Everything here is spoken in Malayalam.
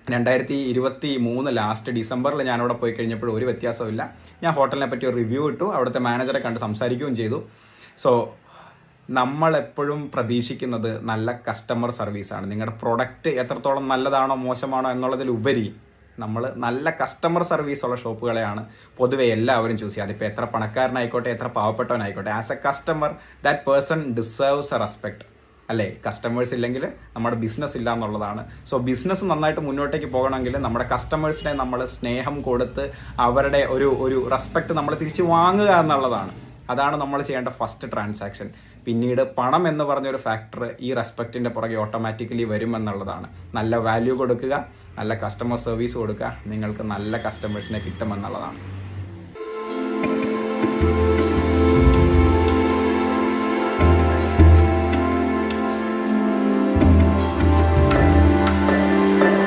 2023 ലാസ്റ്റ് ഡിസംബറിൽ ഞാനവിടെ പോയി കഴിഞ്ഞപ്പോൾ ഒരു വ്യത്യാസമില്ല. ഞാൻ ഹോട്ടലിനെ പറ്റി ഒരു റിവ്യൂ ഇട്ടു, അവിടുത്തെ മാനേജറെ കണ്ട് സംസാരിക്കുകയും ചെയ്തു. സോ നമ്മളെപ്പോഴും പ്രതീക്ഷിക്കുന്നത് നല്ല കസ്റ്റമർ സർവീസാണ്. നിങ്ങളുടെ പ്രൊഡക്റ്റ് എത്രത്തോളം നല്ലതാണോ മോശമാണോ എന്നുള്ളതിലുപരി നമ്മൾ നല്ല കസ്റ്റമർ സർവീസ് ഉള്ള ഷോപ്പുകളെയാണ് പൊതുവെ എല്ലാവരും ചൂസ് ചെയ്യുക. അതിപ്പോൾ എത്ര പണക്കാരനായിക്കോട്ടെ എത്ര പാവപ്പെട്ടവനായിക്കോട്ടെ, as a customer that person deserves a respect അല്ലേ? കസ്റ്റമേഴ്സ് ഇല്ലെങ്കിൽ നമ്മുടെ ബിസിനസ് ഇല്ല എന്നുള്ളതാണ്. സോ ബിസിനസ് നന്നായിട്ട് മുന്നോട്ടേക്ക് പോകണമെങ്കിൽ നമ്മുടെ കസ്റ്റമേഴ്സിനെ നമ്മൾ സ്നേഹം കൊടുത്ത് അവരുടെ ഒരു റെസ്പെക്ട് നമ്മൾ തിരിച്ച് വാങ്ങുക എന്നുള്ളതാണ്. അതാണ് നമ്മൾ ചെയ്യേണ്ട ഫസ്റ്റ് ട്രാൻസാക്ഷൻ. പിന്നീട് പണം എന്ന് പറഞ്ഞൊരു ഫാക്ടർ ഈ റെസ്പെക്റ്റിൻ്റെ പുറകെ ഓട്ടോമാറ്റിക്കലി വരുമെന്നുള്ളതാണ്. നല്ല വാല്യൂ കൊടുക്കുക, നല്ല കസ്റ്റമർ സർവീസ് കൊടുക്കുക, നിങ്ങൾക്ക് നല്ല കസ്റ്റമേഴ്സിനെ കിട്ടുമെന്നുള്ളതാണ്.